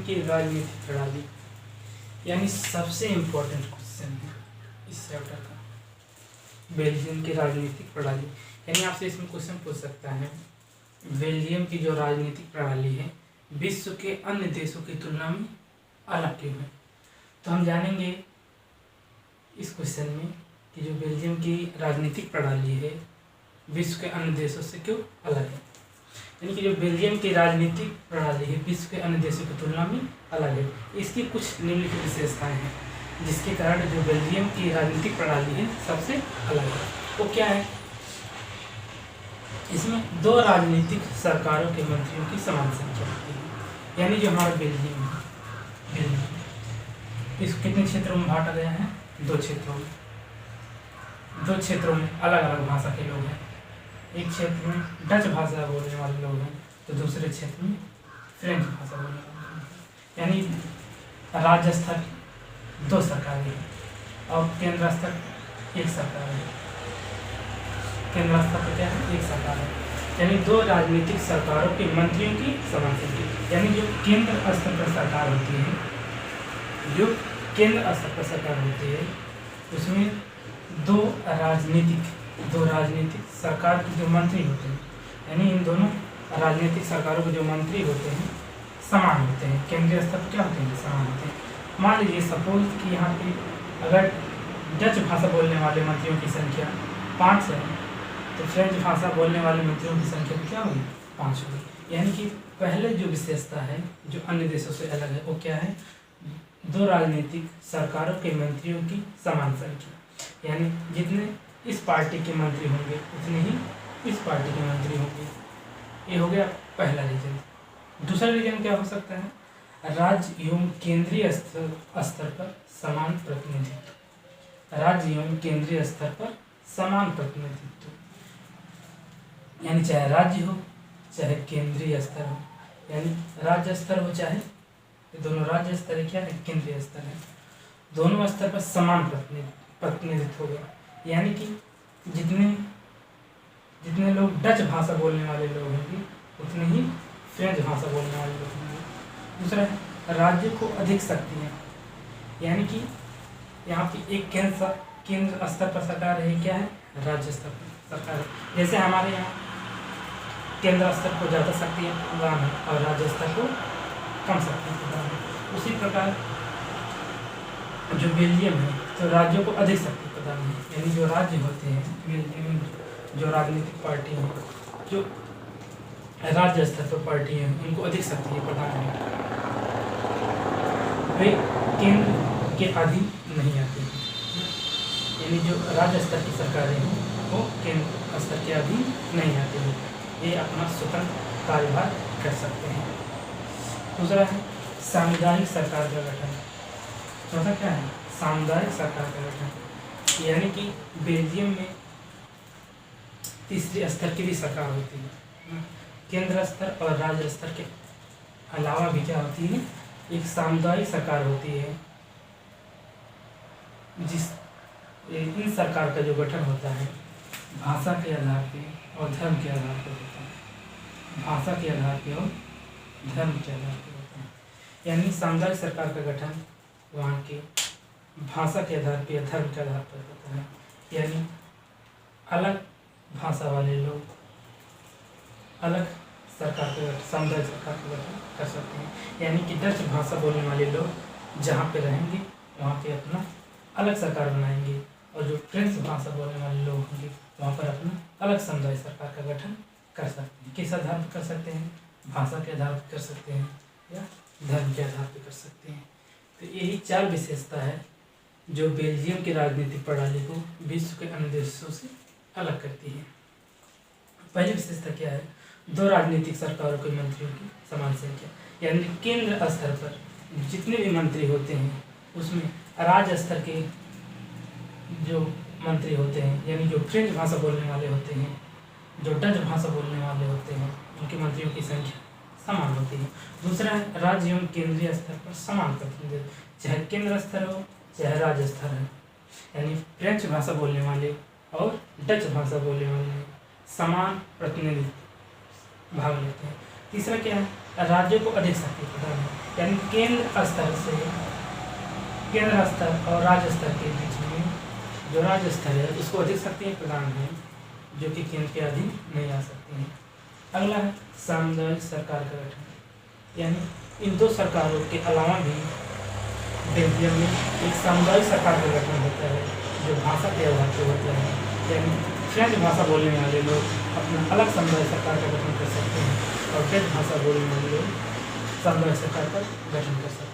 Belgium की राजनीतिक प्रणाली, यानी सबसे इम्पोर्टेंट क्वेश्चन है इस चैप्टर का, बेल्जियम की राजनीतिक प्रणाली। यानी आपसे इसमें क्वेश्चन पूछ सकता है, बेल्जियम की जो राजनीतिक प्रणाली है विश्व के अन्य देशों की तुलना में अलग क्यों है। तो हम जानेंगे इस क्वेश्चन में कि जो बेल्जियम की राजनीतिक प्रणाली है विश्व के अन्य देशों से क्यों अलग है। यानी कि जो बेल्जियम की राजनीतिक प्रणाली है विश्व के अन्य देशों की तुलना में अलग है। इसकी कुछ निम्नलिखित विशेषताएं हैं जिसके कारण जो बेल्जियम की राजनीतिक प्रणाली है सबसे अलग है। वो क्या है, इसमें 2 राजनीतिक सरकारों के मंत्रियों की समान संख्या होती है। यानी जो हमारा बेल्जियम है, इस कितने क्षेत्रों में बांटा गया है, 2 क्षेत्रों में। 2 क्षेत्रों में अलग अलग भाषा के लोग हैं। एक क्षेत्र में डच भाषा बोलने वाले लोग हैं तो दूसरे क्षेत्र में फ्रेंच भाषा बोलने वाले लोग हैं। यानी राज्य स्तर 2 सरकारें हैं और केंद्र स्तर 1 सरकार है। केंद्र स्तर पर क्या है, 1 सरकार है। यानी 2 राजनीतिक सरकारों के मंत्रियों की समान संख्या। यानी जो केंद्र स्तर पर सरकार होती है, जो केंद्र स्तर पर सरकार होती है उसमें 2 राजनीतिक सरकार के जो मंत्री होते हैं, यानी इन दोनों राजनीतिक सरकारों के जो मंत्री होते हैं समान होते हैं। केंद्रीय स्तर पर क्या होते हैं, समान होते हैं। मान लीजिए सपोज कि यहाँ पे अगर डच भाषा बोलने वाले मंत्रियों की संख्या 5 है तो फ्रेंच भाषा बोलने वाले मंत्रियों की संख्या क्या होगी, 5 होगी। यानी कि पहले जो विशेषता है जो अन्य देशों से अलग है वो क्या है, 2 राजनीतिक सरकारों के मंत्रियों की समान संख्या। यानी जितने इस पार्टी के मंत्री होंगे उतने ही इस पार्टी के मंत्री होंगे। ये हो गया पहला रीजन। दूसरा रीजन क्या हो सकता है, राज्य एवं केंद्रीय स्तर पर समान प्रतिनिधित्व। राज्य एवं केंद्रीय स्तर पर समान प्रतिनिधित्व, यानी चाहे राज्य हो चाहे केंद्रीय स्तर हो, यानी राज्य स्तर हो चाहे दोनों राज्य स्तर है, क्या है, केंद्रीय स्तर है, दोनों स्तर पर समान प्रतिनिधित्व होगा। यानी कि जितने लोग डच भाषा बोलने वाले लोग होंगे उतने ही फ्रेंच भाषा बोलने वाले लोग होंगे। दूसरा है राज्य को अधिक शक्तियाँ, यानी कि यहाँ पे एक केंद्र स्तर पर सरकार है, क्या है, राज्य स्तर पर सरकार है। जैसे हमारे यहाँ केंद्र स्तर को ज़्यादा शक्तियाँ प्रदान है और राज्य स्तर को कम शक्ति प्रदान है। उसी प्रकार जो बेल्जियम है तो राज्यों को अधिक शक्ति प्रदान है। यानी जो राज्य होते हैं बेल्जियम जो राजनीतिक पार्टी हैं, जो राज्य स्तर पर पार्टी हैं, उनको अधिक शक्ति प्रदान है, वे केंद्र के अधीन नहीं आते हैं। यानी जो राज्य स्तर की सरकारें हैं वो केंद्र स्तर के अधीन नहीं आते हैं, ये अपना स्वतंत्र कार्यभार कर सकते हैं। दूसरा है सामुदायिक सरकार का गठन। चौथा क्या है, सामुदायिक सरकार का गठन। यानी कि बेल्जियम में तीसरे स्तर की भी सरकार होती है। केंद्र स्तर और राज्य स्तर के अलावा भी क्या होती है, एक सामुदायिक सरकार होती है। इन सरकार का जो गठन होता है भाषा के आधार पे और धर्म के आधार पर होता है। भाषा के आधार पे और धर्म के आधार पर होता है। यानी सामुदायिक सरकार का गठन वहाँ के भाषा के आधार पर या धर्म के आधार पर होता है। यानी अलग भाषा वाले लोग अलग सरकार के सामुदायिक सरकार का गठन कर सकते हैं। यानी कि डच भाषा बोलने वाले लोग जहाँ पे रहेंगे वहाँ पे अपना अलग सरकार बनाएंगे और जो फ्रेंच भाषा बोलने वाले लोग होंगे वहाँ पर अपना अलग सामुदायिक सरकार का गठन कर सकते हैं। किस आधार पर कर सकते हैं, भाषा के आधार पर कर सकते हैं या धर्म के आधार पर कर सकते हैं। तो यही 4 विशेषता है जो बेल्जियम की राजनीतिक प्रणाली को विश्व के अन्य देशों से अलग करती है। पहली विशेषता क्या है, 2 राजनीतिक सरकारों के मंत्रियों की समान संख्या। यानी केंद्र स्तर पर जितने भी मंत्री होते हैं उसमें राज्य स्तर के जो मंत्री होते हैं, यानी जो फ्रेंच भाषा बोलने वाले होते हैं, जो डच भाषा बोलने वाले होते हैं, उनके मंत्रियों की संख्या समान होती है। दूसरा है राज्य एवं केंद्रीय स्तर पर समान प्रतिनिधित्व, चाहे केंद्र स्तर हो चाहे राज्य स्तर है। यानी फ्रेंच भाषा बोलने वाले और डच भाषा बोलने वाले समान प्रतिनिधित्व भाग लेते हैं। तीसरा क्या है, राज्यों को अधिक शक्ति प्रदान है। यानी केंद्र स्तर और राज्य स्तर के बीच में जो राज्य स्तर है उसको अधिक शक्तियाँ प्रदान है जो कि केंद्र के अधीन नहीं आ सकती हैं। अगला है सामुदायिक सरकार का गठन, यानी इन दो सरकारों के अलावा भी बेल्जियम में एक सामुदायिक सरकार का गठन होता है जो भाषा के आधार पर होता है, यानी फ्रेंच भाषा बोलने वाले लोग अपना अलग सामुदायिक सरकार का गठन कर सकते हैं और फ्रेंच भाषा बोलने वाले लोग सामुदायिक सरकार का गठन कर सकते हैं।